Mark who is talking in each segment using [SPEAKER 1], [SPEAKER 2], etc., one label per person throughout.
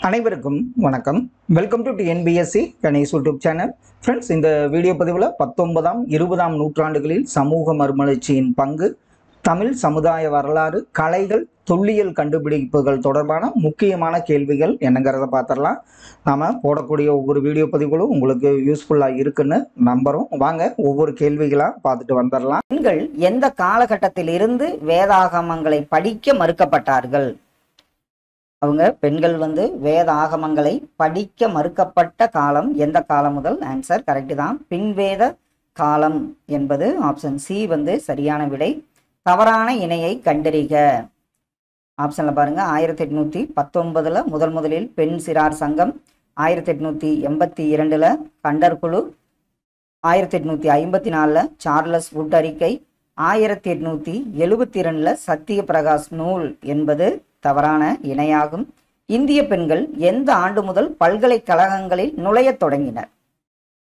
[SPEAKER 1] அனைவருக்கும் வணக்கம். Welcome to TNPSC Ganesh YouTube channel. Friends, இந்த வீடியோ பதிவில் 19ஆம் 20ஆம் நூற்றாண்டுகளில் சமூக மறுமலர்ச்சியின் பங்கு, தமிழ் சமுதாய வரலாறு, கலைகள், தொல்லியல் கண்டுபிடிப்புகள் தொடர்பான முக்கியமான கேள்விகள் என்னங்கிறத பார்த்துடலாம். நாம் போடக்கூடிய ஒவ்வொரு வீடியோ பதிவுகளும் உங்களுக்கு யூஸ்ஃபுல்லாக இருக்குன்னு நம்புகிறோம். வாங்க ஒவ்வொரு கேள்விகளாக பார்த்துட்டு வந்துடலாம்.
[SPEAKER 2] பெண்கள் எந்த காலகட்டத்தில் இருந்து வேதாகமங்களை படிக்க மறுக்கப்பட்டார்கள்? பெண்கள் வேத ஆகமங்களை படிக்க மறுக்கப்பட்ட காலம் எந்த காலம் முதல்? ஆன்சர் கரெக்ட் தான், பின்வேத காலம் என்பது ஆப்ஷன் சி சரியான விடை. தவறான இணையை கண்டறிக. ஆப்ஷன்ல பாருங்க, 1819 முதலில் பெண் சிறார் சங்கம், 1882 கண்டர் குழு, 1854 சார்லஸ் வுட் அறிக்கை, 1872 சத்திய பிரகாஷ் நூல் என்பது தவறான இணையாகும். இந்திய பெண்கள் எந்த ஆண்டு முதல் பல்கலைக்கழகங்களில் நுழைய தொடங்கினர்?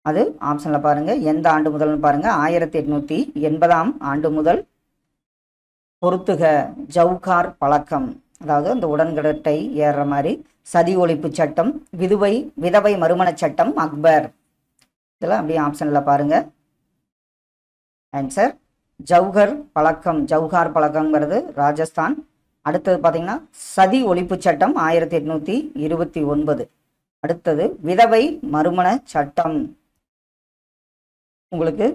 [SPEAKER 2] அது ஆப்ஷன்ல பாருங்க, எந்த ஆண்டு முதல் பாருங்க, 1880ஆம் ஆண்டு முதல். பொறுத்துக. ஜவுகார் பழக்கம், அதாவது அந்த உடன்கட்டை ஏறுற மாதிரி, சதி ஒழிப்பு சட்டம், விதவை மறுமண சட்டம், அக்பர். இதெல்லாம் அப்படியே ஆப்ஷன்ல பாருங்க. ஆன்சர் ஜவுகார் பழக்கம்ங்கிறது ராஜஸ்தான். அடுத்தது பார்த்தீங்கன்னா சதி ஒழிப்பு சட்டம் 1829. அடுத்தது விதவை மறுமண சட்டம் உங்களுக்கு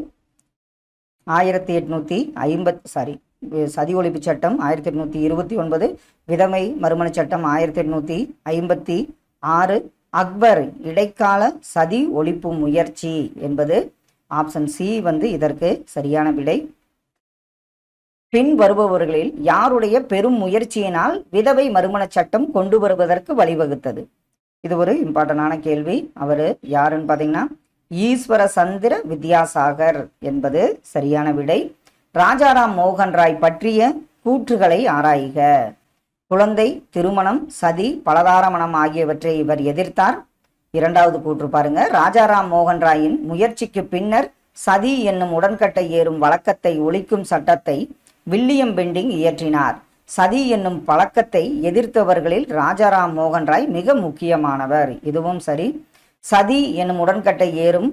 [SPEAKER 2] 1850 சதி ஒழிப்பு சட்டம் 1829, விதவை மறுமண சட்டம் 1856. அக்பர் இடைக்கால சதி ஒழிப்பு முயற்சி என்பது ஆப்ஷன் சி இதற்கு சரியான விடை. பின் வருபவர்களில் யாருடைய பெரும் முயற்சியினால் விதவை மறுமண சட்டம் கொண்டு வருவதற்கு வழிவகுத்தது? இது ஒரு இம்பார்ட்டன்டான கேள்வி. அவர் யாருன்னு பார்த்தீங்கன்னா ஈஸ்வர சந்திர வித்யாசாகர் என்பது சரியான விடை. ராஜாராம் மோகன் ராய் பற்றிய கூற்றுகளை ஆராய்க. குழந்தை, திருமணம், சதி, பலதார மணம் ஆகியவற்றை இவர் எதிர்த்தார். இரண்டாவது கூற்று பாருங்க, ராஜாராம் மோகன் ராயின் முயற்சிக்கு பின்னர் சதி என்னும் உடன்கட்டை ஏறும் வழக்கத்தை ஒழிக்கும் சட்டத்தை வில்லியம் பெண்டிங் இயற்றினார். சதி என்னும் பழக்கத்தை எதிர்த்தவர்களில் ராஜாராம் மோகன் ராய் மிக முக்கியமானவர். இதுவும் சரி. சதி என்னும் உடன்கட்டை ஏறும்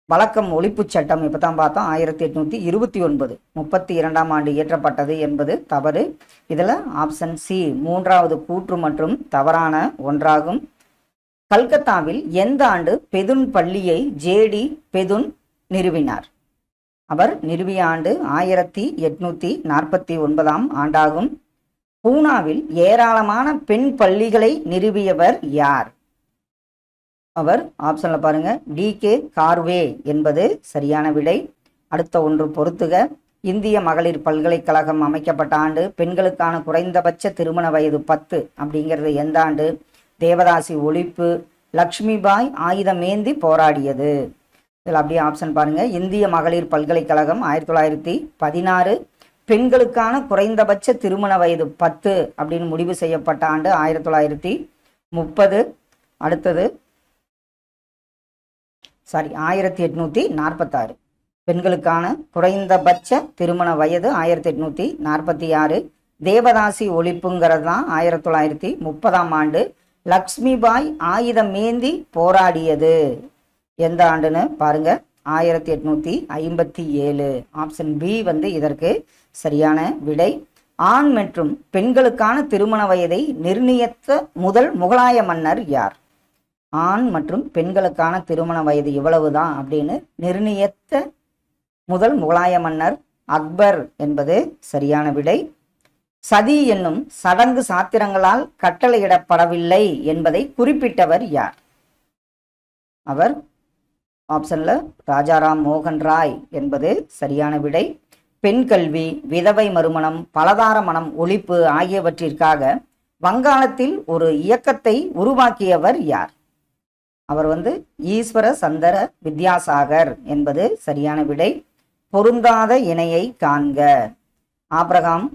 [SPEAKER 2] வழக்கம் ஒழிப்பு சட்டம் இப்பதான் பார்த்தோம், 1829 32ஆம் ஆண்டு இயற்றப்பட்டது என்பது தவறு. இதுல ஆப்ஷன் சி மூன்றாவது கூற்று மற்றும் தவறான ஒன்றாகும். கல்கத்தாவில் எந்த ஆண்டு பெதுன் பள்ளியை ஜேடி பெதுன் நிறுவினார்? அவர் நிறுவிய ஆண்டு 1849ஆம் ஆண்டாகும். பூனாவில் ஏராளமான பெண் பள்ளிகளை நிறுவியவர் யார்? அவர் ஆப்ஷன்ல பாருங்க, DK கார்வே என்பது சரியான விடை. அடுத்த ஒன்று பொறுத்துக. இந்திய மகளிர் பல்கலைக்கழகம் அமைக்கப்பட்ட ஆண்டு, பெண்களுக்கான குறைந்தபட்ச திருமண வயது 10 அப்படிங்கிறது எந்த ஆண்டு? தேவதாசி ஒழிப்பு, லக்ஷ்மிபாய் ஆயுதமேந்தி போராடியது. இதில் அப்படியே ஆப்ஷன் பாருங்க, இந்திய மகளிர் பல்கலைக்கழகம் 1916, பெண்களுக்கான குறைந்தபட்ச திருமண வயது 10 அப்படின்னு முடிவு செய்யப்பட்ட ஆண்டு 1930. அடுத்தது 1846, பெண்களுக்கான குறைந்தபட்ச திருமண வயது 1846. தேவதாசி ஒழிப்புங்கிறது தான் 1930ஆம் ஆண்டு. லக்ஷ்மிபாய் ஆயுதமேந்தி போராடியது எந்த ஆண்டுன்னு பாருங்க, 1857. ஆப்ஷன் பி இதற்கு சரியான விடை. ஆண் மற்றும் பெண்களுக்கான திருமண வயதை நிர்ணயித்த முதல் முகலாய மன்னர் யார்? ஆண் மற்றும் பெண்களுக்கான திருமண வயது இவ்வளவுதான் அப்படின்னு நிர்ணயித்த முதல் முகலாய மன்னர் அக்பர் என்பது சரியான விடை. சதி என்னும் சடங்கு சாத்திரங்களால் கட்டளையிடப்படவில்லை என்பதை குறிப்பிட்டவர் யார்? அவர் ஆப்ஷன்ல ராஜாராம் மோகன் ராய் என்பது சரியான விடை. பெண் கல்வி, விதவை மறுமணம், பலதார மணம் ஒழிப்பு ஆகியவற்றிற்காக வங்காளத்தில் ஒரு இயக்கத்தை உருவாக்கியவர் யார்? அவர் ஈஸ்வர சந்திர வித்யாசாகர் என்பது சரியான விடை. பொருந்தாத இணையை காண்க. ஆப்ரகாம்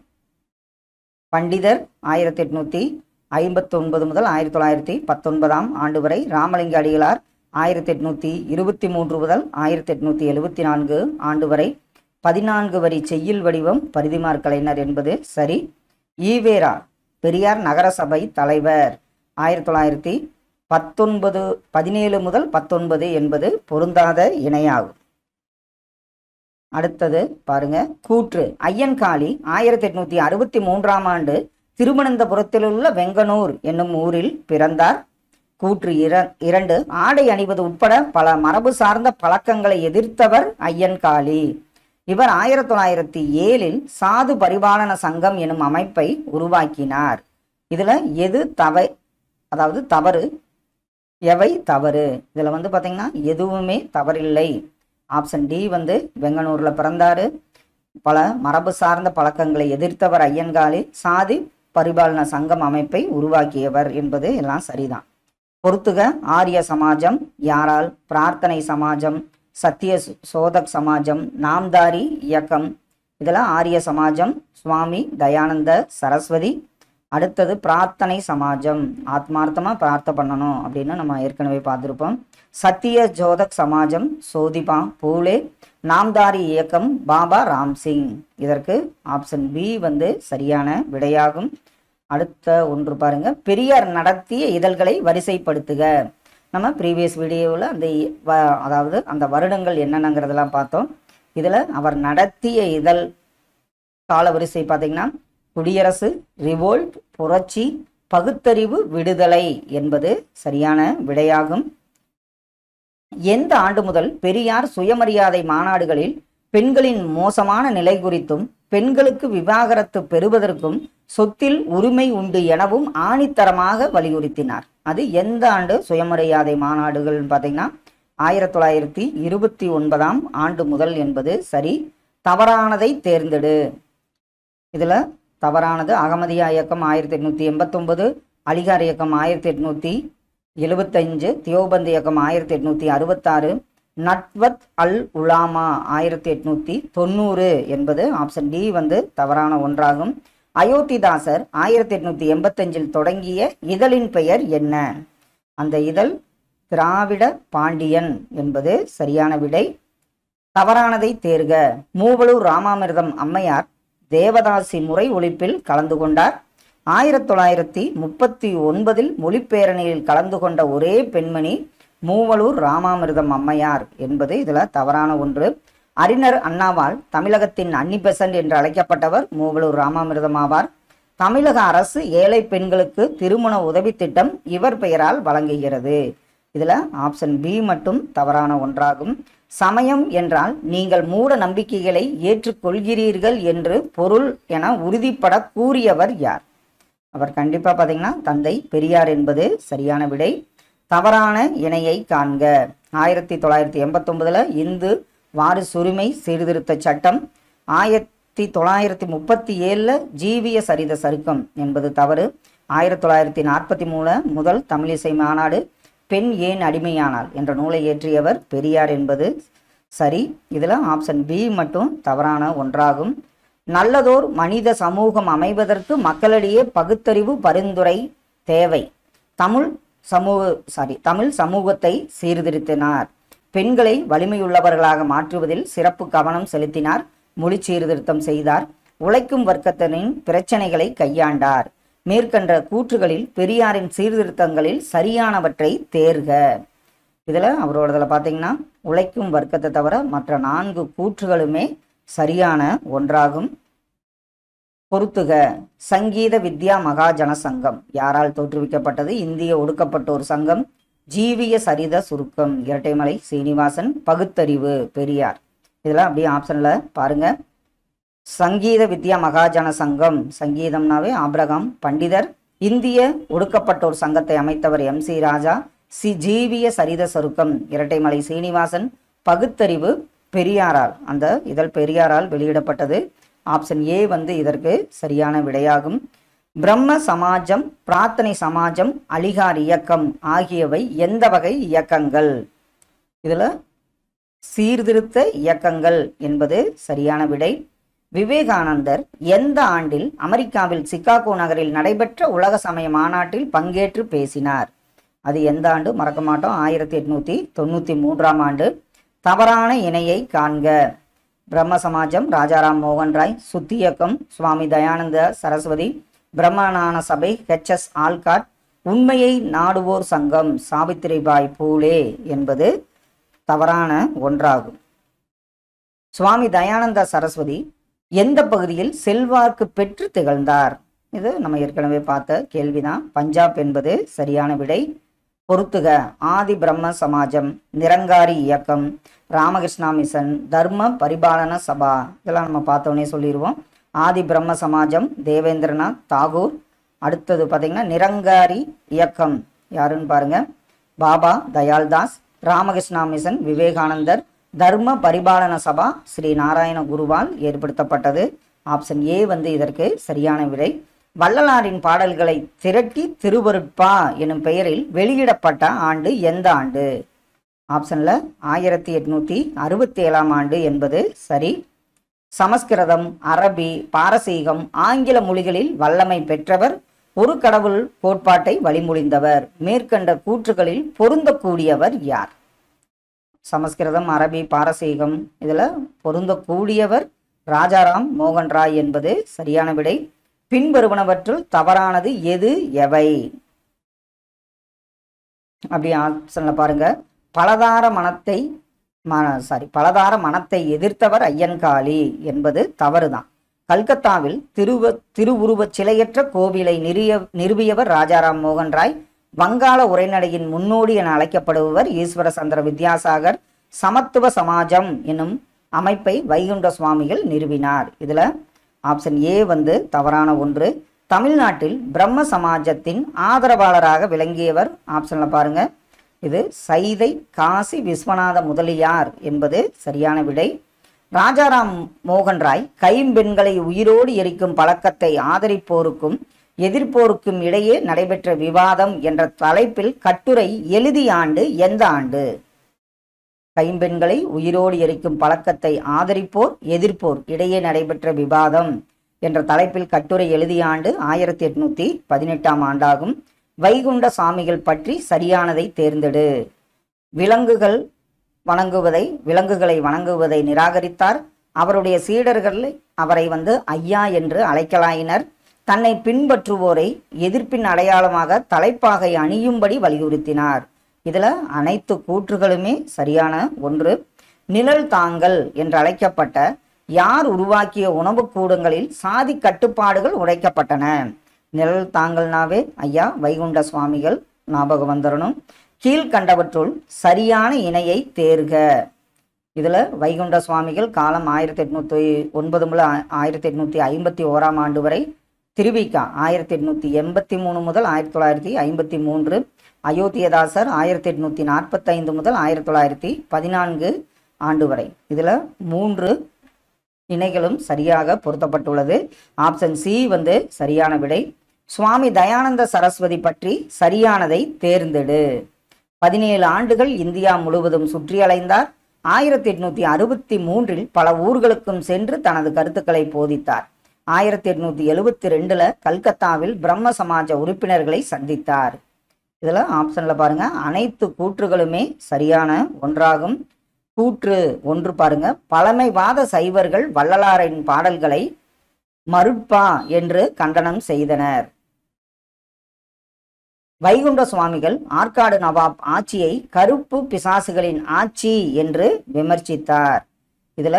[SPEAKER 2] பண்டிதர் 1859 முதல் 1919ஆம் ஆண்டு வரை. ராமலிங்க அடிகளார் 1823 முதல் 1874 ஆண்டு வரை. 14 வரி செய்யுள் வடிவம் பரிதிமார் கலைஞர் என்பது சரி. ஈவேரா பெரியார் நகரசபை தலைவர் 17 முதல் 19 என்பது பொருந்தாத இணையாகும். அடுத்தது பாருங்க, கூற்று. ஐயன்காளி 1863ஆம் ஆண்டு திருவனந்தபுரத்தில் உள்ள வெங்கனூர் என்னும் ஊரில் பிறந்தார். கூற்று 2. ஆடை அணிவது உட்பட பல மரபு சார்ந்த பழக்கங்களை எதிர்த்தவர் ஐயன்காளி. இவர் 1907 சாது பரிபாலன சங்கம் எனும் அமைப்பை உருவாக்கினார். இதுல எது தவறு, எவை தவறு? இதுல பாத்தீங்கன்னா எதுவுமே தவறில்லை. ஆப்ஷன் டி வெங்கனூர்ல பிறந்தாரு, பல மரபு சார்ந்த பழக்கங்களை எதிர்த்தவர் ஐயன்காளி, சாதி பரிபாலன சங்கம் அமைப்பை உருவாக்கியவர் என்பது எல்லாம் சரிதான். பொறுத்துக. ஆரிய சமாஜம் யாரால்? பிரார்த்தனை சமாஜம், சத்திய சோதக் சமாஜம், நாம்தாரி இயக்கம். இதில் ஆரிய சமாஜம் சுவாமி தயானந்த சரஸ்வதி. அடுத்தது பிரார்த்தனை சமாஜம், ஆத்மார்த்தமாக பிரார்த்தனை பண்ணணும் அப்படின்னு நம்ம ஏற்கனவே பார்த்துருப்போம். சத்திய ஜோதக் சமாஜம் சோதிபா பூலே. நாம்தாரி இயக்கம் பாபா ராம்சிங். இதற்கு ஆப்ஷன் பி சரியான விடையாகும். அடுத்த ஒன்று பாருங்க, பெரியார் நடத்திய இதழ்களை வரிசைப்படுத்துக. நம்ம ப்ரீவியஸ் வீடியோவில் அந்த வருடங்கள் என்னென்னங்கிறதெல்லாம் பார்த்தோம். இதில் அவர் நடத்திய இதழ் கால வரிசை பார்த்தீங்கன்னா குடியரசு, ரிவோல்ட், புரட்சி, பகுத்தறிவு, விடுதலை என்பது சரியான விடையாகும். எந்த ஆண்டு முதல் பெரியார் சுயமரியாதை மாநாடுகளில் பெண்களின் மோசமான நிலை குறித்தும் பெண்களுக்கு விவாகரத்து பெறுவதற்கும் சொத்தில் உரிமை உண்டு எனவும் ஆணித்தரமாக வலியுறுத்தினார்? அது எந்த ஆண்டு சுயமரியாதை மாநாடுகள் பார்த்தீங்கன்னா 1929ஆம் ஆண்டு முதல் என்பது சரி. தவறானதை தேர்ந்தெடு. இதுல தவறானது அகமதியா இயக்கம் 1889, அலிகார் இயக்கம் 1875, தியோபந்த் இயக்கம் 1866, நட்வத் அல் உலாமா 1890 என்பது ஆப்ஷன் டி தவறான ஒன்றாகும். அயோத்திதாசர் 1885 தொடங்கிய இதழின் பெயர் என்ன? அந்த இதழ் திராவிட பாண்டியன் என்பது சரியான விடை. தவறானதை தேர்க. மூவலூர் ராமாமிர்தம் அம்மையார் தேவதாசி முறை ஒழிப்பில் கலந்து கொண்டார். 1939 மொழிப்பேரணியில் கலந்து கொண்ட ஒரே பெண்மணி மூவலூர் ராமாமிர்தம் அம்மையார் என்பது இதுல தவறான ஒன்று. அறிஞர் அண்ணாவால் தமிழகத்தின் அன்னி பெசன்ட் என்று அழைக்கப்பட்டவர் மூவலூர் ராமாமிர்தம் ஆவார். தமிழக அரசு ஏழை பெண்களுக்கு திருமண உதவி திட்டம் இவர் பெயரால் வழங்குகிறது. இதுல ஆப்ஷன் பி மட்டும் தவறான ஒன்றாகும். சமயம் என்றால் நீங்கள் மூட நம்பிக்கைகளை ஏற்றுக்கொள்கிறீர்கள் என்று பொருள் என உறுதிப்பட கூறியவர் யார்? அவர் கண்டிப்பா பாத்தீங்கன்னா தந்தை பெரியார் என்பது சரியான விடை. தவறான இணையை காண்க. 1989 இந்து வாரிசுரிமை சீர்திருத்த சட்டம், 1937 ஜீவிய சரித சருக்கம் என்பது தவறு. 1943 முதல் தமிழிசை மாநாடு பெண் ஏன் அடிமையானாள் என்ற நூலை இயற்றியவர் பெரியார் என்பது சரி. இதுல ஆப்ஷன் பி மட்டும் தவறான ஒன்றாகும். நல்லதோர் மனித சமூகம் அமைவதற்கு மக்களிடையே பகுத்தறிவு பரிந்துரை தேவை. தமிழ் சமூகத்தை சீர்திருத்தினார். பெண்களை வலிமையுள்ளவர்களாக மாற்றுவதில் சிறப்பு கவனம் செலுத்தினார். மொழி சீர்திருத்தம் செய்தார். உழைக்கும் வர்க்கத்தினரின் பிரச்சனைகளை கையாண்டார். மேற்கண்ட கூற்றுகளில் பெரியாரின் சீர்திருத்தங்களில் சரியானவற்றை தேர்க. இதுல அவரோடதுல பாத்தீங்கன்னா உழைக்கும் வர்க்கத்தை தவிர மற்ற 4 கூற்றுகளுமே சரியான ஒன்றாகும். பொறுத்துக. சங்கீத வித்யா மகாஜன சங்கம் யாரால் தோற்றுவிக்கப்பட்டது? இந்திய ஒடுக்கப்பட்டோர் சங்கம். ஜீவிய சரித சுருக்கம் இரட்டைமலை சீனிவாசன். பகுத்தறிவு பெரியார். இதெல்லாம் அப்படியே ஆப்ஷன்ல பாருங்க. சங்கீத வித்யா மகாஜன சங்கம், சங்கீதம்னாவே ஆப்ரகாம் பண்டிதர். இந்திய ஒடுக்கப்பட்டோர் சங்கத்தை அமைத்தவர் MC ராஜா. ஜீவிய சரித சுருக்கம் இரட்டைமலை சீனிவாசன். பகுத்தறிவு பெரியாரால், அந்த இதழ் பெரியாரால் வெளியிடப்பட்டது. ஆப்ஷன் ஏ இதற்கு சரியான விடையாகும். பிரம்ம சமாஜம், பிரார்த்தனை சமாஜம், அலிகார் இயக்கம் ஆகியவை எந்த வகை இயக்கங்கள்? இதுல சீர்திருத்த இயக்கங்கள் என்பது சரியான விடை. விவேகானந்தர் எந்த ஆண்டில் அமெரிக்காவில் சிகாகோ நகரில் நடைபெற்ற உலக சமய மாநாட்டில் பங்கேற்று பேசினார்? அது எந்த ஆண்டு? மறக்க மாட்டோம். 1893ஆம் ஆண்டு. தவறான இணையை காண்க. பிரம்ம சமாஜம் ராஜாராம் மோகன் ராய். சுத்தி இயக்கம் சுவாமி தயானந்த சரஸ்வதி. பிரம்மஞான சபை HS ஆல்காட். உண்மையை நாடுவோர் சங்கம் சாவித்திரிபாய் பூலே என்பது தவறான ஒன்றாகும். சுவாமி தயானந்த சரஸ்வதி எந்த பகுதியில் செல்வாக்கு பெற்று திகழ்ந்தார்? இது நம்ம ஏற்கனவே பார்த்த கேள்விதான். பஞ்சாப் என்பது சரியான விடை. பொறுத்துக. ஆதி பிரம்ம சமாஜம், நிரங்காரி இயக்கம், ராமகிருஷ்ணா மிஷன், தர்ம பரிபாலன சபா, இதெல்லாம் நம்ம பார்த்தோன்னே சொல்லிடுவோம். ஆதி பிரம்ம சமாஜம் தேவேந்திரநாத் தாகூர். அடுத்தது பார்த்தீங்கன்னா நிரங்காரி இயக்கம் யாருன்னு பாருங்க, பாபா தயால்தாஸ். ராமகிருஷ்ணா மிஷன் விவேகானந்தர். தர்ம பரிபாலன சபா ஸ்ரீ நாராயண குருவால் ஏற்படுத்தப்பட்டது. ஆப்ஷன் ஏ வந்து இதற்கு சரியான விடை. வள்ளலாரின் பாடல்களை திரட்டி திருவருட்பா எனும் பெயரில் வெளியிடப்பட்ட ஆண்டு எந்த ஆண்டு? ஆப்ஷன்ல 1867 ஆண்டு என்பது சரி. சமஸ்கிருதம், அரபி, பாரசீகம், ஆங்கில மொழிகளில் வல்லமை பெற்றவர், ஒரு கடவுள் கோட்பாட்டை வழிமொழிந்தவர். மேற்கண்ட கூற்றுகளில் பொருந்தக்கூடியவர் யார்? சமஸ்கிருதம், அரபி, பாரசீகம் இதுல பொருந்தக்கூடியவர் ராஜாராம் மோகன் ராய் என்பது சரியான விடை. பின்வருவனவற்றுள் தவறானது எது எவை? அப்படி ஆப்ஷன்ல பாருங்க. பலதார மனத்தை எதிர்த்தவர் ஐயன்காளி என்பது தவறுதான். கல்கத்தாவில் திருவுருவச் சிலையற்ற கோவிலை நிறுவியவர் ராஜாராம் மோகன் ராய். வங்காள உரைநடையின் முன்னோடி என அழைக்கப்படுபவர் ஈஸ்வர சந்திர வித்யாசாகர். சமத்துவ சமாஜம் என்னும் அமைப்பை வைகுண்ட சுவாமிகள் நிறுவினார். இதுல ஆப்ஷன் ஏ வந்து தவறான ஒன்று. தமிழ்நாட்டில் பிரம்ம சமாஜத்தின் ஆதரவாளராக விளங்கியவர் ஆப்ஷன்ல பாருங்க, இது சைதை காசி விஸ்வநாத முதலியார் என்பது சரியான விடை. ராஜாராம் மோகன் ராய் கைம்பெண்களை உயிரோடு எரிக்கும் பழக்கத்தை ஆதரிப்போருக்கும் எதிர்ப்போருக்கும் இடையே நடைபெற்ற விவாதம் என்ற தலைப்பில் கட்டுரை எழுதிய ஆண்டு எந்த ஆண்டு? கைம்பெண்களை உயிரோடு எரிக்கும் பழக்கத்தை ஆதரிப்போர் எதிர்ப்போர் இடையே நடைபெற்ற விவாதம் என்ற தலைப்பில் கட்டுரை எழுதிய ஆண்டு 1818 ஆண்டாகும். வைகுண்ட சாமிகள் பற்றி சரியானதை தேர்ந்தெடு. விலங்குகளை வணங்குவதை நிராகரித்தார். அவருடைய சீடர்கள் அவரை ஐயா என்று அழைக்கலாயினர். தன்னை பின்பற்றுவோரை எதிர்ப்பின் அடையாளமாக தலைப்பாகை அணியும்படி வலியுறுத்தினார். இதுல அனைத்து கூற்றுகளுமே சரியான ஒன்று. நிழல் தாங்கல் என்று அழைக்கப்பட்ட யார் உருவாக்கிய உணவு கூடங்களில் சாதி கட்டுப்பாடுகள் உடைக்கப்பட்டன? நிழல் தாங்கல்னாவே ஐயா வைகுண்ட சுவாமிகள் ஞாபகம் வந்துடணும். கீழ்கண்டவற்றுள் சரியான இணையை தேர்க. இதுல வைகுண்ட சுவாமிகள் காலம் 1809 முதல் 1851 ஆண்டு வரை, திருவிக்கா 1883 முதல் 1953, அயோத்தியதாசர் 1845 முதல் 1914 ஆண்டு வரை. இதுல 3 இணைகளும் சரியாக பொருத்தப்பட்டுள்ளது. ஆப்ஷன் சி சரியான விடை. சுவாமி தயானந்த சரஸ்வதி பற்றி சரியானதை தேர்ந்தெடு. 17 ஆண்டுகள் இந்தியா முழுவதும் சுற்றி அலைந்தார். 1863 பல ஊர்களுக்கும் சென்று தனது கருத்துக்களை போதித்தார். 1872 கல்கத்தாவில் பிரம்ம சமாஜ உறுப்பினர்களை சந்தித்தார். இதுல ஆப்ஷன்ல பாருங்க, அனைத்து கூற்றுகளுமே சரியான ஒன்றாகும். கூற்று 1 பாருங்க, பழமைவாத சைவர்கள் வள்ளலாரின் பாடல்களை மருட்பா என்று கண்டனம் செய்தனர். வைகுண்ட சுவாமிகள் ஆற்காடு நவாப் ஆட்சியை கருப்பு பிசாசுகளின் ஆட்சி என்று விமர்சித்தார். இதுல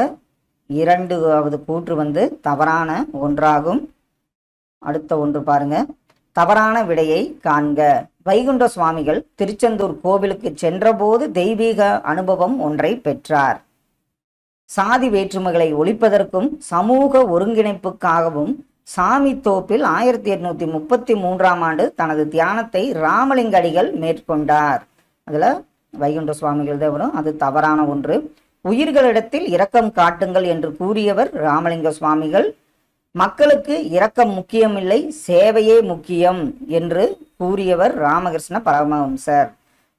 [SPEAKER 2] 2வது கூற்று தவறான ஒன்றாகும். அடுத்த ஒன்று பாருங்க, தவறான விடையை காண்க. வைகுண்ட சுவாமிகள் திருச்செந்தூர் கோவிலுக்கு சென்றபோது தெய்வீக அனுபவம் ஒன்றை பெற்றார். சாதி வேற்றுமைகளை ஒழிப்பதற்கும் சமூக ஒருங்கிணைப்புக்காகவும் சாமி தோப்பில் 1833 ஆண்டு தனது தியானத்தை ராமலிங்க அடிகள் மேற்கொண்டார். அதுல வைகுண்ட சுவாமிகள் தான் வரும். அது தவறான ஒன்று. உயிர்களிடத்தில் இரக்கம் காட்டுங்கள் என்று கூறியவர் ராமலிங்க சுவாமிகள். மக்களுக்கு இரக்கம் முக்கியமில்லை, சேவையே முக்கியம் என்று கூறியவர் ராமகிருஷ்ண பரமஹம்சர்.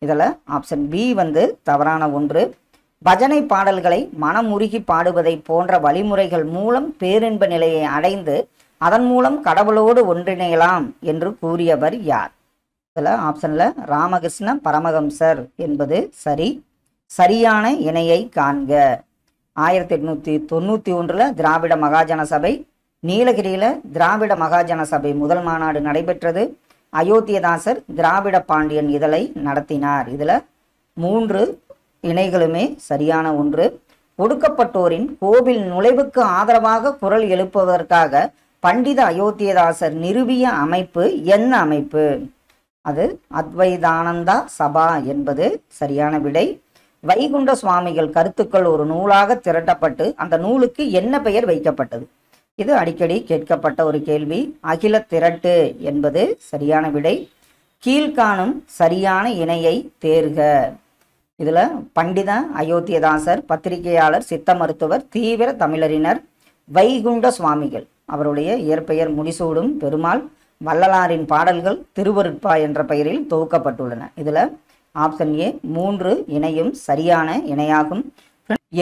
[SPEAKER 2] இதுல ஆப்ஷன் பி தவறான ஒன்று. பஜனை பாடல்களை மனமுருகி பாடுவதை போன்ற வழிமுறைகள் மூலம் பேரின்ப நிலையை அடைந்து அதன் மூலம் கடவுளோடு ஒன்றிணையலாம் என்று கூறியவர் யார்? இதுல ஆப்ஷன்ல ராமகிருஷ்ண பரமஹம்சர் என்பது சரி. சரியான இணையை காண்க. 1891 திராவிட மகாஜன சபை, நீலகிரியில திராவிட மகாஜன சபை முதல் மாநாடு நடைபெற்றது. அயோத்தியதாசர் திராவிட பாண்டியன் இதழை நடத்தினார். இதில் 3 இணைகளுமே சரியான ஒன்று. ஒடுக்கப்பட்டோரின் கோவில் நுழைவுக்கு ஆதரவாக குரல் எழுப்புவதற்காக பண்டித அயோத்தியதாசர் நிறுவிய அமைப்பு என்ன அமைப்பு? அது அத்வைதானந்தா சபா என்பது சரியான விடை. வைகுண்ட சுவாமிகள் கருத்துக்கள் ஒரு நூலாக திரட்டப்பட்டு அந்த நூலுக்கு என்ன பெயர் வைக்கப்பட்டது? இது அடிக்கடி கேட்கப்பட்ட ஒரு கேள்வி. அகில திரட்டு என்பது சரியான விடை. கீழ்காணும் சரியான இணையை தேர்க. இதுல பண்டித அயோத்தியதாசர், பத்திரிகையாளர், சித்த மருத்துவர், தீவிர தமிழறிஞர், வைகுண்ட சுவாமிகள். அவருடைய இயற்பெயர் முடிசூடும் பெருமாள். வள்ளலாரின் பாடல்கள் திருவருட்பா என்ற பெயரில் தொகுக்கப்பட்டுள்ளன. இதுல ஆப்ஷன் ஏ 3 இணையும் சரியான இணையாகும்.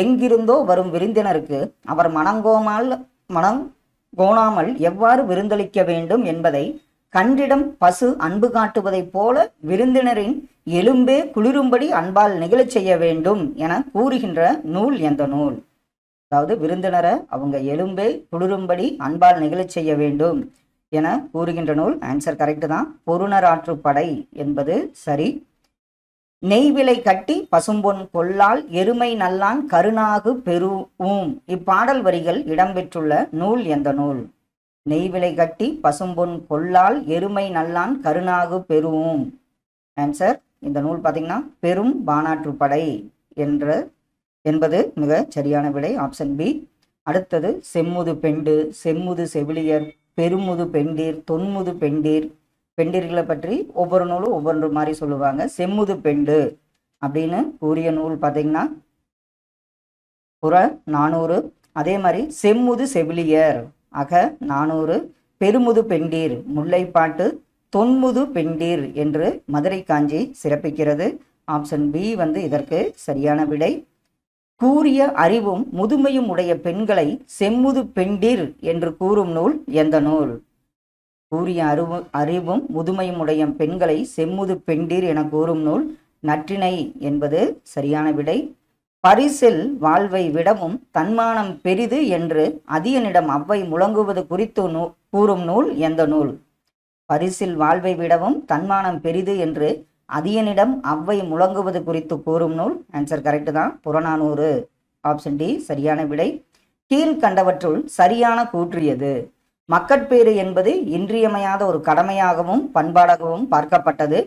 [SPEAKER 2] எங்கிருந்தோ வரும் விருந்தினருக்கு அவர் மனங்கோணாமல் எவ்வாறு விருந்தளிக்க வேண்டும் என்பதை கண்டிடம் பசு அன்பு காட்டுவதைப் போல விருந்தினரின் எலும்பே குளிரும்படி அன்பால் நிகழச் செய்ய வேண்டும் என கூறுகின்ற நூல் எந்த நூல்? அதாவது விருந்தினரை அவங்க எலும்பே குளிரும்படி அன்பால் நிகழச் செய்ய வேண்டும் என கூறுகின்ற நூல். ஆன்சர் கரெக்ட் தான். பொருணராற்றுப்படை என்பது சரி. நெய்விலை கட்டி பசும்பொன் கொல்லால் எருமை நல்லான் கருணாகு பெருவும். இப்பாடல் வரிகள் இடம்பெற்றுள்ள நூல் எந்த நூல்? நெய்விலை கட்டி பசும்பொன் கொல்லால் எருமை நல்லான் கருணாகு பெருவும். ஆன்சர் இந்த நூல் பார்த்தீங்கன்னா பெரும் பானாற்றுப்படை என்பது மிக சரியான விடை. Option B. அடுத்தது செம்முது பெண்டு, செம்முது செவிலியர், பெருமுது பெண்டீர், தொன்முது பெண்டீர். பெண்டீர்களை பற்றி ஒவ்வொரு நூலும் ஒவ்வொரு மாதிரி சொல்லுவாங்க. செம்முது பெண்டு அப்படின்னு கூறிய நூல் பார்த்தீங்கன்னா புறநானூறு. அதே மாதிரி செம்முது செவிலியர் அக 400, பெருமுது பெண்டீர் முல்லைப்பாட்டு, தொன்முது பெண்டீர் என்று மதுரை காஞ்சி சிறப்பிக்கிறது. ஆப்ஷன் பி இதற்கு சரியான விடை. கூறிய அறிவும் முதுமையும் உடைய பெண்களை செம்முது பெண்டீர் என்று கூறும் நூல் எந்த நூல்? கூறிய அறிவும் முதுமையும் உடைய பெண்களை செம்முது பெண்டீர் என கூறும் நூல் நற்றிணை என்பது சரியான விடை. பரிசில் வாழ்வை விடவும் தன்மானம் பெரிது என்று அதியனிடம் அவ்வை முழங்குவது குறித்து கூறும் நூல் எந்த நூல்? பரிசில் வாழ்வை விடவும் தன்மானம் பெரிது என்று அதியனிடம் அவ்வை முழங்குவது குறித்து கூறும் நூல். ஆன்சர் கரெக்ட் தான். புறநானூறு. ஆப்ஷன் டி சரியான விடை. கீழ்கண்டவற்றுள் சரியான கூற்றியது? மக்கட்பேறு என்பது இன்றியமையாத ஒரு கடமையாகவும் பண்பாடாகவும் பார்க்கப்பட்டது.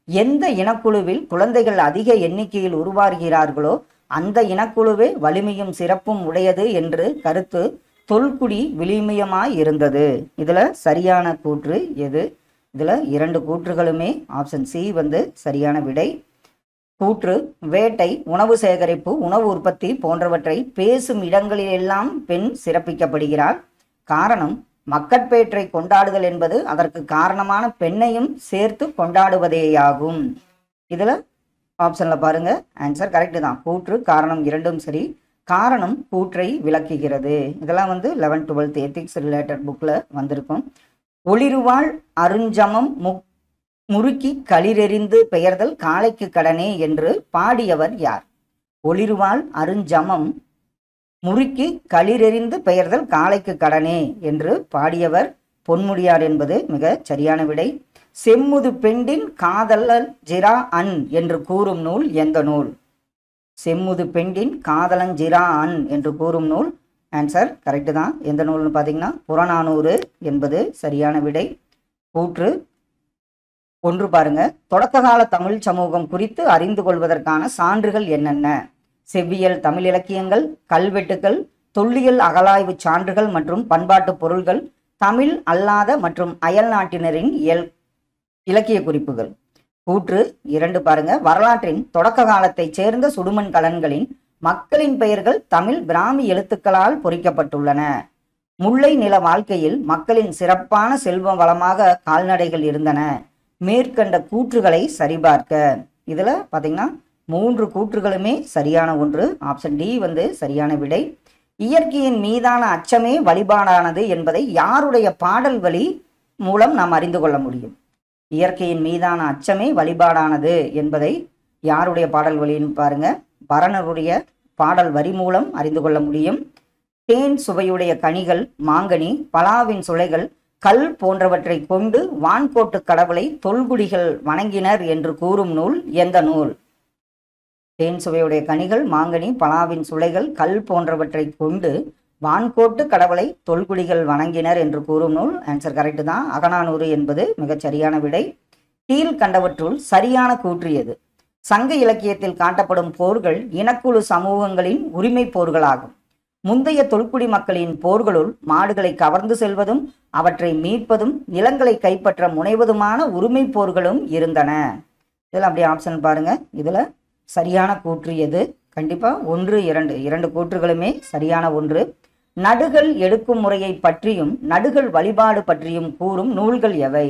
[SPEAKER 2] எந்த இனக்குழுவில் குழந்தைகள் அதிக எண்ணிக்கையில் உருவாகிறார்களோ அந்த இனக்குழுவே வலிமையும் சிறப்பும் உடையது என்று கருத்து தொல்குடி விளிமயமாய் இருந்தது. இதுல சரியான கூற்று எது? இதுல 2 கூற்றுகளுமே ஆப்ஷன் சி சரியான விடை. கூற்று: வேட்டை, உணவு சேகரிப்பு, உணவு உற்பத்தி போன்றவற்றை பேசும் இடங்களிலெல்லாம் பெண் சிறப்பிக்கப்படுகிறாள். காரணம், மக்கட்பேற்றை கொண்டாடுதல் என்பது அதற்கு காரணமான பெண்ணையும் சேர்த்து கொண்டாடுவதேயாகும். இதுல ஆப்ஷன்ல பாருங்க, ஆன்சர் கரெக்ட் தான். கூற்று காரணம் இரண்டும் சரி. காரணம் கூற்றை விளக்குகிறது. இதெல்லாம் 11th 12th எத்திக்ஸ் ரிலேட்டட் புக்ல வந்திருக்கும். ஒளிருவாள் அருஞ்சமம் முறுக்கி களிரெறிந்து பெயர்தல் காளைக்கு கடனே என்று பாடியவர் யார்? ஒளிருவாள் அருஞ்சமம் முறுக்கி களிரெறிந்து பெயர்தல் காளைக்கு கடனே என்று பாடியவர் பொன்முடியார் என்பது மிக சரியான விடை. செம்முது பெண்டின் காதலன் ஜிரா அன் என்று கூறும் நூல் எந்த நூல்? செம்முது பெண்டின் காதலன் ஜிரா அன் என்று கூறும் நூல். ஆன்சர் கரெக்ட் தான். எந்த நூல்னு பார்த்தீங்கன்னா புறநானூறு என்பது சரியான விடை. கூற்று 1 பாருங்க. தொடக்க கால தமிழ் சமூகம் குறித்து அறிந்து கொள்வதற்கான சான்றுகள் என்னென்ன? செவ்வியல் தமிழ் இலக்கியங்கள், கல்வெட்டுக்கள், தொல்லியல் அகழாய்வு சான்றுகள் மற்றும் பண்பாட்டு பொருள்கள், தமிழ் அல்லாத மற்றும் அயல் நாட்டினரின் இலக்கிய குறிப்புகள். கூற்று 2 பாருங்க. வரலாற்றின் தொடக்க காலத்தைச் சேர்ந்த சுடுமண் கலன்களின் மக்களின் பெயர்கள் தமிழ் பிராமி எழுத்துக்களால் பொறிக்கப்பட்டுள்ளன. முல்லை நில வாழ்க்கையில் மக்களின் சிறப்பான செல்வ வளமாக கால்நடைகள் இருந்தன. மேற்கண்ட கூற்றுகளை சரிபார்க்க. இதுல பாத்தீங்கன்னா 3 கூற்றுகளுமே சரியான ஒன்று. ஆப்ஷன் டி சரியான விடை. இயற்கையின் மீதான அச்சமே வழிபாடானது என்பதை யாருடைய பாடல் வழி மூலம் நாம் அறிந்து கொள்ள முடியும்? இயற்கையின் மீதான அச்சமே வழிபாடானது என்பதை யாருடைய பாடல் வழின்னு பாருங்க. பரணருடைய பாடல் வரி மூலம் அறிந்து கொள்ள முடியும். தேன் சுவையுடைய கனிகள் மாங்கனி, பலாவின் சுளைகள் கல் போன்றவற்றை கொண்டு வான்கோட்டு கடவுளை தொல்குடிகள் வணங்கினர் என்று கூறும் நூல் எந்த நூல்? தேன் சுவையுடைய கனிகள், மாங்கனி, பலாவின் சுளைகள், கல் போன்றவற்றை கொண்டு வான்கோட்டு கடவுளை தொல்குடிகள் வணங்கினர் என்று கூறும் நூல். ஆன்சர் கரெக்ட் தான். அகநானூறு என்பது மிகச் சரியான விடை. கீழ் கண்டவற்றுள் சரியான கூற்று எது? சங்க இலக்கியத்தில் காட்டப்படும் போர்கள் இனக்குழு சமூகங்களின் உரிமை போர்களாகும். முந்தைய தொல்குடி மக்களின் போர்களுள் மாடுகளை கவர்ந்து செல்வதும் அவற்றை மீட்பதும் நிலங்களை கைப்பற்ற முனைவதுமான உரிமை போர்களும் இருந்தன. இதில் அப்படி ஆப்ஷன் பாருங்க. இதுல சரியான கூற்று எது? கண்டிப்பா 1, 2 2 கூற்றுகளுமே சரியான ஒன்று. நடுகள் எடுக்கும் முறையை பற்றியும் நடுகள் வழிபாடு பற்றியும் கூறும் நூல்கள் எவை?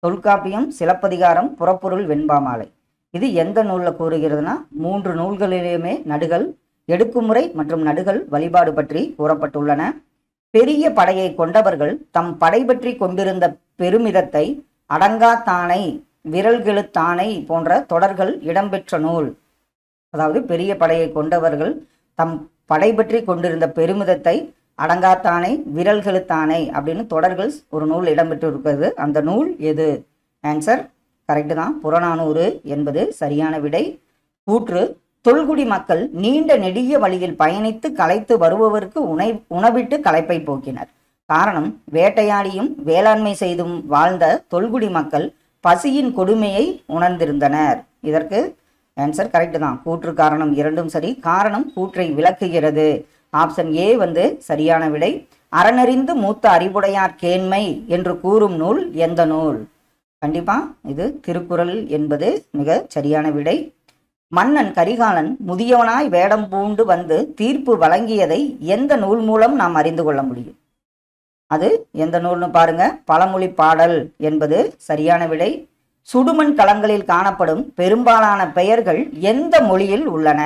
[SPEAKER 2] தொல்காப்பியம், சிலப்பதிகாரம், புறப்பொருள், வெண்பாமாலை. இது எந்த நூல்ல கூறுகிறதுனா 3 நூல்களிலுமே நடுகள் எடுக்குமுறை மற்றும் நடுகள் வழிபாடு பற்றி கூறப்பட்டுள்ளன. பெரிய படையை கொண்டவர்கள் தம் படை பற்றி கொண்டிருந்த பெருமிதத்தை அடங்காத்தானை, விரல்கெழுத்தானை போன்ற தொடர்கள் இடம்பெற்ற நூல். அதாவது பெரிய படையை கொண்டவர்கள் தம் படை பற்றி கொண்டிருந்த பெருமிதத்தை அடங்காத்தானை, விரல்கெழுத்தானை அப்படின்னு தொடர்கள் ஒரு நூல் இடம்பெற்று இருக்கிறது. அந்த நூல் எது? ஆன்சர் கரெக்டு தான். புறநானூறு என்பது சரியான விடை. கூற்று: தொல்குடி மக்கள் நீண்ட நெடிய வழியில் பயணித்து களைத்து வருபவருக்கு உணவிட்டு களைப்பை போக்கினர். காரணம், வேட்டையாடியும் வேளாண்மை செய்தும் வாழ்ந்த தொல்குடி மக்கள் பசியின் கொடுமையை உணர்ந்திருந்தனர். இதற்கு ஆன்சர் கரெக்ட் தான். கூற்று காரணம் இரண்டும் சரி. காரணம் கூற்றை விளக்குகிறது. ஆப்ஷன் ஏ சரியான விடை. அறனறிந்து மூத்த அறிவுடையார் கேண்மை என்று கூறும் நூல் எந்த நூல்? கண்டிப்பா இது திருக்குறள் என்பது மிக சரியான விடை. மன்னன் கரிகாலன் முதியவனாய் வேடம் பூண்டு வந்து தீர்ப்பு வழங்கியதை எந்த நூல் மூலம் நாம் அறிந்து கொள்ள முடியும்? அது எந்த நூல்னு பாருங்க. பழமொழி பாடல் என்பது சரியான விடை. சுடுமண் களங்களில் காணப்படும் பெரும்பாலான பெயர்கள் எந்த மொழியில் உள்ளன?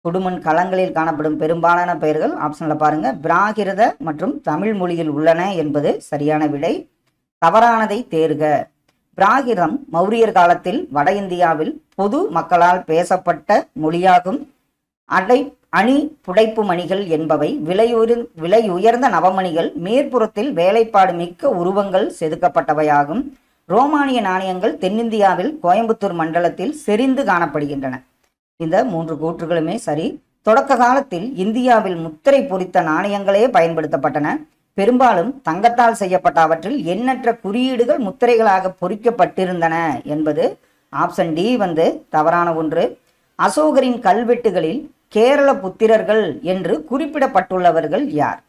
[SPEAKER 2] சுடுமண் களங்களில் காணப்படும் பெரும்பாலான பெயர்கள் ஆப்ஷன்ல பாருங்க. பிராகிருத மற்றும் தமிழ் மொழியில் உள்ளன என்பது சரியான விடை. தவறானதை தேர்க. பிராகிருதம் மௌரியர் காலத்தில் வட இந்தியாவில் பொது மக்களால் பேசப்பட்ட மொழியாகும். அணி புடைப்பு மணிகள் என்பவை விலையுயர்ந்த நவமணிகள் மேற்புறத்தில் வேலைப்பாடு மிக்க உருவங்கள் செதுக்கப்பட்டவையாகும். ரோமானிய நாணயங்கள் தென்னிந்தியாவில் கோயம்புத்தூர் மண்டலத்தில் செறிந்து காணப்படுகின்றன. இந்த 3 கூற்றுகளுமே சரி. தொடக்க காலத்தில் இந்தியாவில் முத்திரை பொறித்த நாணயங்களே பயன்படுத்தப்பட்டன. பெரும்பாலும் தங்கத்தால் செய்யப்பட்ட அவற்றில் எண்ணற்ற குறியீடுகள் முத்திரைகளாக பொறிக்கப்பட்டிருந்தன என்பது ஆப்ஷன் டி தவறான ஒன்று. அசோகரின் கல்வெட்டுகளில் கேரள புத்திரர்கள் என்று குறிப்பிடப்பட்டுள்ளவர்கள் யார்?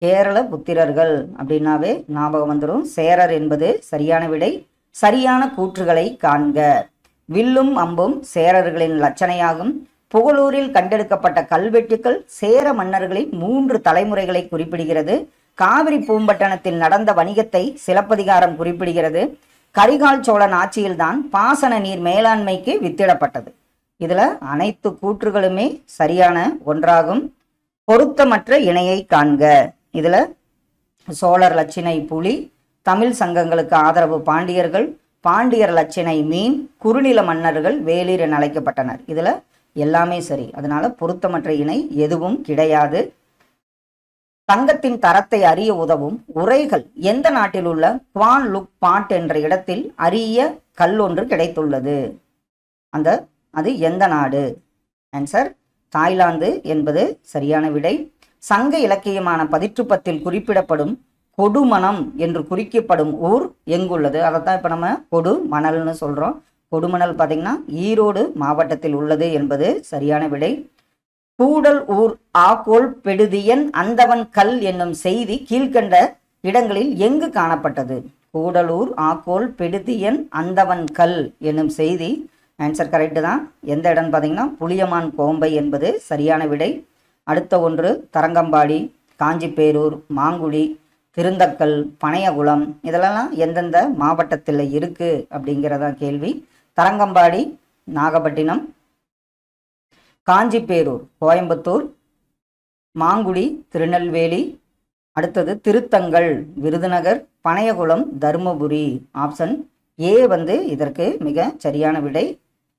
[SPEAKER 2] கேரள புத்திரர்கள் அப்படின்னாவே ஞாபகம் வந்துடும். சேரர் என்பது சரியான விடை. சரியான கூற்றுகளை காண்க. வில்லும் அம்பும் சேரர்களின் லட்சணையாகும். புகழூரில் கண்டெடுக்கப்பட்ட கல்வெட்டுக்கள் சேர மன்னர்களின் 3 தலைமுறைகளை குறிப்பிடுகிறது. காவிரி பூம்பட்டணத்தில் நடந்த வணிகத்தை சிலப்பதிகாரம் குறிப்பிடுகிறது. கரிகால் சோழன் ஆட்சியில்தான் பாசன நீர் மேலாண்மைக்கு வித்திடப்பட்டது. இதுல அனைத்து கூற்றுகளுமே சரியான ஒன்றாகும். பொருத்தமற்ற இணையை காண்க. இதுல சோழர் லட்சினை புலி, தமிழ் சங்கங்களுக்கு ஆதரவு பாண்டியர்கள், பாண்டியர் லட்சினை மீன், குறுநில மன்னர்கள் வேளிர் என அழைக்கப்பட்டனர். இதுல எல்லாமே சரி. அதனால பொருத்தமற்ற இணை எதுவும் கிடையாது. தங்கத்தின் தரத்தை அறிய உதவும் உரைகள் எந்த நாட்டில் உள்ள குவான் லுக் பாட் என்ற இடத்தில் அரிய கல் ஒன்று கிடைத்துள்ளது? அது எந்த நாடு? ஆன்சர் தாய்லாந்து என்பது சரியான விடை. சங்க இலக்கியமான பதிற்றுப்பத்தில் குறிப்பிடப்படும் கொடுமணம் என்று குறிக்கப்படும் ஊர் எங்குள்ளது? அதைத்தான் இப்ப நம்ம கொடுமணல்னு சொல்றோம். கொடுமணல் பார்த்தீங்கன்னா ஈரோடு மாவட்டத்தில் உள்ளது என்பது சரியான விடை. கூடல் ஊர் ஆகோல் பெடுதியன் அந்தவன் கல் என்னும் செய்தி கீழ்கண்ட இடங்களில் எங்கு காணப்பட்டது? கூடலூர் ஆகோல் பெடுதியன் அந்தவன் கல் என்னும் செய்தி ஆன்சர் கரெக்டு தான். எந்த இடம் பார்த்தீங்கன்னா புளியமான் கோம்பை என்பது சரியான விடை. அடுத்த ஒன்று தரங்கம்பாடி, காஞ்சிப்பேரூர், மாங்குடி, திருந்தக்கல், பனையகுளம் இதெல்லாம் எந்தெந்த மாவட்டத்தில் இருக்கு அப்படிங்கிறதா கேள்வி. தரங்கம்பாடி நாகப்பட்டினம், காஞ்சிப்பேரூர் கோயம்புத்தூர், மாங்குடி திருநெல்வேலி, அடுத்தது திருத்தங்கல் விருதுநகர், பனையகுளம் தருமபுரி. ஆப்ஷன் ஏ இதற்கு மிக சரியான விடை.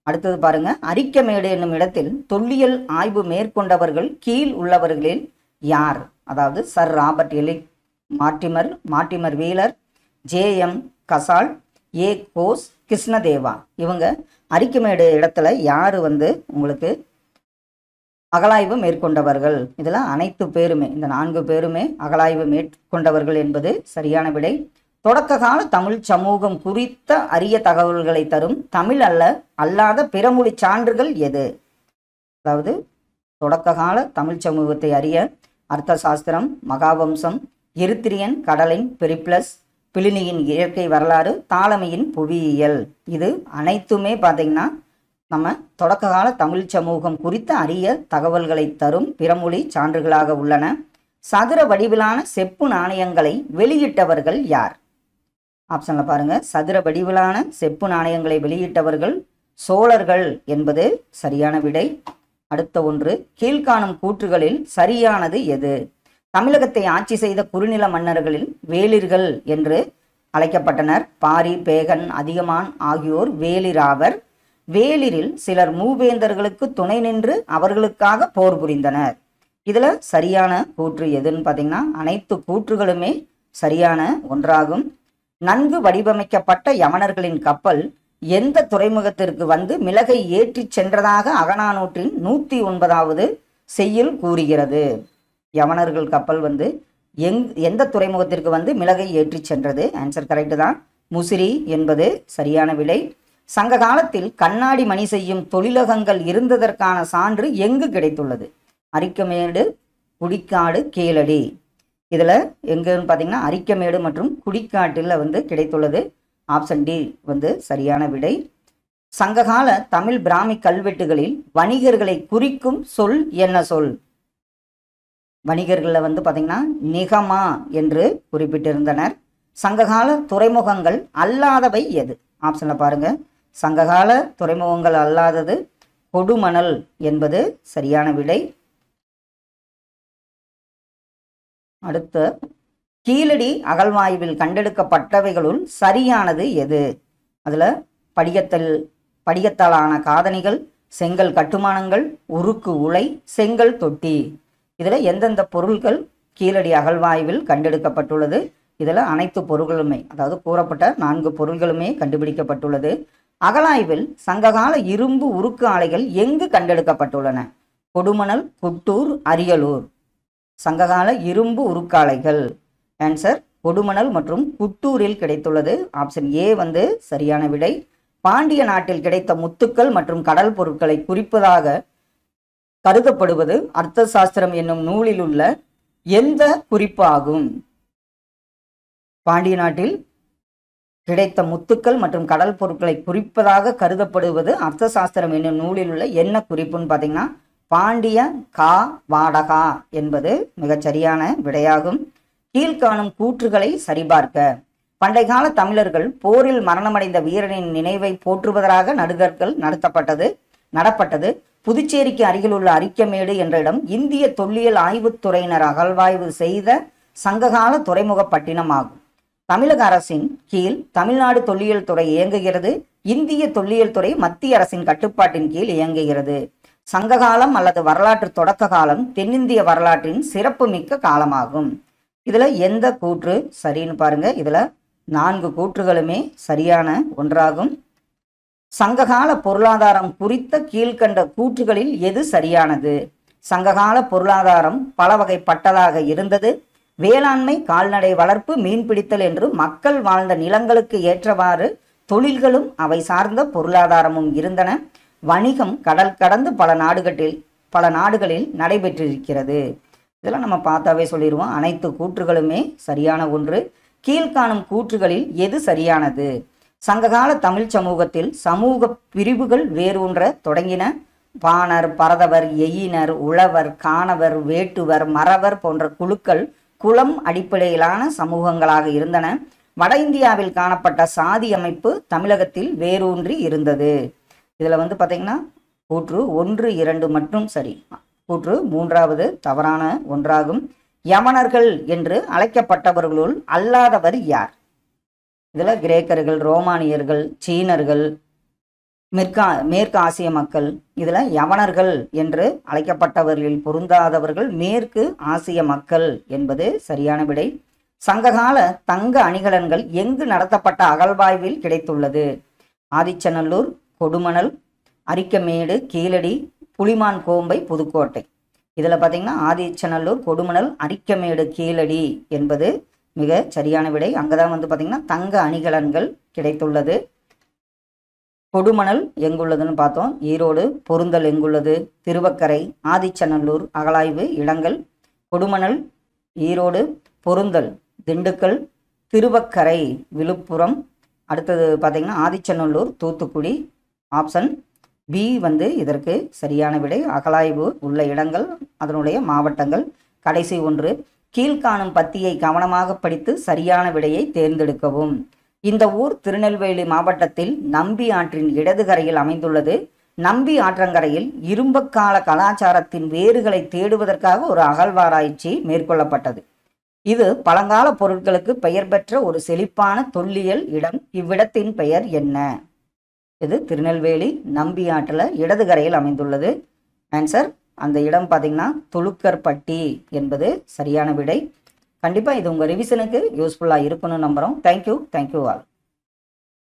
[SPEAKER 2] அடுத்தது பாருங்க. அரிக்கமேடு என்னும் இடத்தில் தொல்லியல் ஆய்வு மேற்கொண்டவர்கள் கீழ் உள்ளவர்களில் யார்? அதாவது சர் ராபர்ட் மார்ட்டிமர் வீலர், ஜே.எம். கசால், ஏ. கோஸ் கிருஷ்ணதேவா. இவங்க அரிக்கமேடு இடத்துல யார் உங்களுக்கு அகலாய்வு மேற்கொண்டவர்கள்? இதில் அனைத்து பேருமே, இந்த 4 பேருமே அகலாய்வு மேற்கொண்டவர்கள் என்பது சரியான விடை. தொடக்க கால தமிழ் சமூகம் குறித்த அரிய தகவல்களை தரும் தமிழ் அல்லாத பிறமொழி சான்றுகள் எது? அதாவது தொடக்க கால தமிழ் சமூகத்தை அறிய அர்த்த சாஸ்திரம், மகாவம்சம், எரித்திரியன் கடலின் பெரிப்ளஸ், பிளினியின் இயற்கை வரலாறு, தாலமியின் புவியியல். இது அனைத்துமே பார்த்தீங்கன்னா நம்ம தொடக்க கால தமிழ் சமூகம் குறித்த அரிய தகவல்களை தரும் பிறமொழி சான்றுகளாக உள்ளன. சதுர வடிவிலான செப்பு நாணயங்களை வெளியிட்டவர்கள் யார்? ஆப்ஷன்ல பாருங்க. சதுர வடிவிலான செப்பு நாணயங்களை வெளியிட்டவர்கள் சோழர்கள் என்பது சரியான விடை. அடுத்த ஒன்று, கீழ்காணும் கூற்றுகளில் சரியானது எது? தமிழகத்தை ஆட்சி செய்த குறுநில மன்னர்களில் வேளிர்கள் என்று அழைக்கப்பட்டனர். பாரி, பேகன், அதியமான் ஆகியோர் வேளிராவர். வேளிரில் சிலர் மூவேந்தர்களுக்கு துணை நின்று அவர்களுக்காக போர் புரிந்தனர். இதுல சரியான கூற்று எதுன்னு பார்த்தீங்கன்னா அனைத்து கூற்றுகளுமே சரியான ஒன்றாகும். நன்கு வடிவமைக்கப்பட்ட யவனர்களின் கப்பல் எந்த துறைமுகத்திற்கு மிளகை ஏற்றி சென்றதாக அகநானூற்றின் 109வது செய்யுள் கூறுகிறது? யவனர்கள் கப்பல் எந்த துறைமுகத்திற்கு மிளகை ஏற்றி சென்றது? ஆன்சர் கரெக்டு தான், முசிறி என்பது சரியான விடை. சங்க காலத்தில் கண்ணாடி மணி செய்யும் தொழிலகங்கள் இருந்ததற்கான சான்று எங்கு கிடைத்துள்ளது? அரிக்கமேடு, குடிக்காடு, கீழடி. இதில் எங்கன்னு பார்த்தீங்கன்னா அரிக்கமேடு மற்றும் குடிக்காட்டில் கிடைத்துள்ளது. ஆப்ஷன் டி சரியான விடை. சங்ககால தமிழ் பிராமி கல்வெட்டுகளில் வணிகர்களை குறிக்கும் சொல் என்ன சொல்? வணிகர்களில் பார்த்தீங்கன்னா நிகமா என்று குறிப்பிட்டிருந்தனர். சங்ககால துறைமுகங்கள் அல்லாதவை எது? ஆப்ஷன்ல பாருங்க. சங்ககால துறைமுகங்கள் அல்லாதது கொடுமணல் என்பது சரியான விடை. அடுத்த, கீழடி அகழ்வாய்வில் கண்டெடுக்கப்பட்டவைகளுள் சரியானது எது? அதுல படிகத்தாலான காதணிகள், செங்கல் கட்டுமானங்கள், உருக்கு உலை, செங்கல் தொட்டி. இதுல எந்தெந்த பொருட்கள் கீழடி அகழ்வாய்வில் கண்டெடுக்கப்பட்டுள்ளது? இதுல அனைத்து பொருட்களுமே, அதாவது கூறப்பட்ட 4 பொருட்களுமே கண்டுபிடிக்கப்பட்டுள்ளது. அகழாய்வில் சங்ககால இரும்பு உருக்கு ஆலைகள் எங்கு கண்டெடுக்கப்பட்டுள்ளன? கொடுமணல், குட்டூர், அரியலூர். சங்ககால இரும்பு உருக்காலைகள். ஆன்சர் கொடுமணல் மற்றும் குட்டூரில் கிடைத்துள்ளது. ஆப்ஷன் ஏ சரியான விடை. பாண்டிய நாட்டில் கிடைத்த முத்துக்கள் மற்றும் கடல் பொருட்களை குறிப்பதாக கருதப்படுவது அர்த்த சாஸ்திரம் என்னும் நூலில் உள்ள எந்த குறிப்பு ஆகும்? பாண்டிய நாட்டில் கிடைத்த முத்துக்கள் மற்றும் கடல் பொருட்களை குறிப்பதாக கருதப்படுவது அர்த்த சாஸ்திரம் என்னும் நூலில் உள்ள என்ன குறிப்புன்னு பார்த்தீங்கன்னா பாண்டிய கா வாடகா என்பது மிகச்சரியான விடையாகும். கீழ்காணும் கூற்றுகளை சரிபார்க்க. பண்டை கால தமிழர்கள் போரில் மரணமடைந்த வீரனின் நினைவை போற்றுவதாக நடுகர்கள் நடப்பட்டது. புதுச்சேரிக்கு அருகில் உள்ள அரிக்கமேடு என்ற இடம் இந்திய தொல்லியல் ஆய்வுத்துறையினர் அகழ்வாய்வு செய்த சங்ககால துறைமுக பட்டினம் ஆகும். தமிழக அரசின் கீழ் தமிழ்நாடு தொல்லியல் துறை இயங்குகிறது. இந்திய தொல்லியல் துறை மத்திய அரசின் கட்டுப்பாட்டின் கீழ் இயங்குகிறது. சங்ககாலம் அல்லது வரலாற்று தொடக்க காலம் தென்னிந்திய வரலாற்றின் சிறப்பு மிக்க காலமாகும். இதுல எந்த கூற்று சரின்னு பாருங்க. இதுல 4 கூற்றுகளுமே சரியான ஒன்றாகும். சங்ககால பொருளாதாரம் குறித்த கீழ்கண்ட கூற்றுகளில் எது சரியானது? சங்ககால பொருளாதாரம் பல வகைப்பட்டதாக இருந்தது. வேளாண்மை, கால்நடை வளர்ப்பு, மீன்பிடித்தல் என்று மக்கள் வாழ்ந்த நிலங்களுக்கு ஏற்றவாறு தொழில்களும் அவை சார்ந்த பொருளாதாரமும் இருந்தன. வணிகம் கடல் கடந்து பல நாடுகளில் நடைபெற்றிருக்கிறது. இதெல்லாம் நம்ம பார்த்தாவே சொல்லிடுவோம். அனைத்து கூற்றுகளுமே சரியான ஒன்று. கீழ்காணும் கூற்றுகளில் எது சரியானது? சங்ககால தமிழ் சமூகத்தில் சமூக பிரிவுகள் வேரூன்ற தொடங்கின. பாணர், பரதவர், எயினர், உழவர், காணவர், வேட்டுவர், மறவர் போன்ற குழுக்கள் குலம் அடிப்படையிலான சமூகங்களாக இருந்தன. வட இந்தியாவில் காணப்பட்ட சாதி அமைப்பு தமிழகத்தில் வேரூன்றி இருந்தது. இதுல பார்த்தீங்கன்னா கூற்று 1, 2 மட்டும் சரி. கூற்று 3வது தவறான ஒன்றாகும். யவனர்கள் என்று அழைக்கப்பட்டவர்களுள் அல்லாதவர் யார்? இதுல கிரேக்கர்கள், ரோமானியர்கள், சீனர்கள், மேற்கு ஆசிய மக்கள். இதுல யவனர்கள் என்று அழைக்கப்பட்டவர்களில் பொருந்தாதவர்கள் மேற்கு ஆசிய மக்கள் என்பது சரியான விடை. சங்ககால தங்க அணிகலன்கள் எங்கு நடத்தப்பட்ட அகழ்வாய்வில் கிடைத்துள்ளது? ஆதிச்சநல்லூர், கொடுமணல், அரிக்கமேடு, கீழடி, புலிமான் கோம்பை, புதுக்கோட்டை. இதில் பார்த்தீங்கன்னா ஆதிச்சநல்லூர், கொடுமணல், அரிக்கமேடு, கீழடி என்பது மிக சரியான விடை. அங்கதான் வந்து பார்த்தீங்கன்னா தங்க அணிகலன்கள் கிடைத்துள்ளது. கொடுமணல் எங்குள்ளதுன்னு பார்த்தோம். ஈரோடு. பொருந்தல் எங்குள்ளது? திருவக்கரை. ஆதிச்சநல்லூர் அகழாய்வு இடங்கள் கொடுமணல் ஈரோடு, பொருந்தல் திண்டுக்கல், திருவக்கரை விழுப்புரம். அடுத்தது பார்த்தீங்கன்னா ஆதிச்சநல்லூர் தூத்துக்குடி. ஆப்ஷன் பி வந்து இதற்கு சரியான விடை. அகழாய்வு உள்ள இடங்கள் அதனுடைய மாவட்டங்கள். கடைசி ஒன்று, கீழ்காணும் பத்தியை கவனமாக படித்து சரியான விடையை தேர்ந்தெடுக்கவும். இந்த ஊர் திருநெல்வேலி மாவட்டத்தில் நம்பி ஆற்றின் இடது கரையில் அமைந்துள்ளது. நம்பி ஆற்றங்கரையில் இரும்புக்கால கலாச்சாரத்தின் வேர்களை தேடுவதற்காக ஒரு அகழ்வாராய்ச்சி மேற்கொள்ளப்பட்டது. இது பழங்கால பொருட்களுக்கு பெயர் பெற்ற ஒரு செழிப்பான தொல்லியல் இடம். இவ்விடத்தின் பெயர் என்ன? இது திருநெல்வேலி நம்பி ஆற்றில் இடது கரையில் அமைந்துள்ளது. ஆன்சர் அந்த இடம் பார்த்தீங்கன்னா துலுக்கர்பட்டி என்பது சரியான விடை. கண்டிப்பாக இது உங்கள் ரிவிஷனுக்கு யூஸ்ஃபுல்லாக இருக்குன்னு நம்புகிறோம். Thank you all.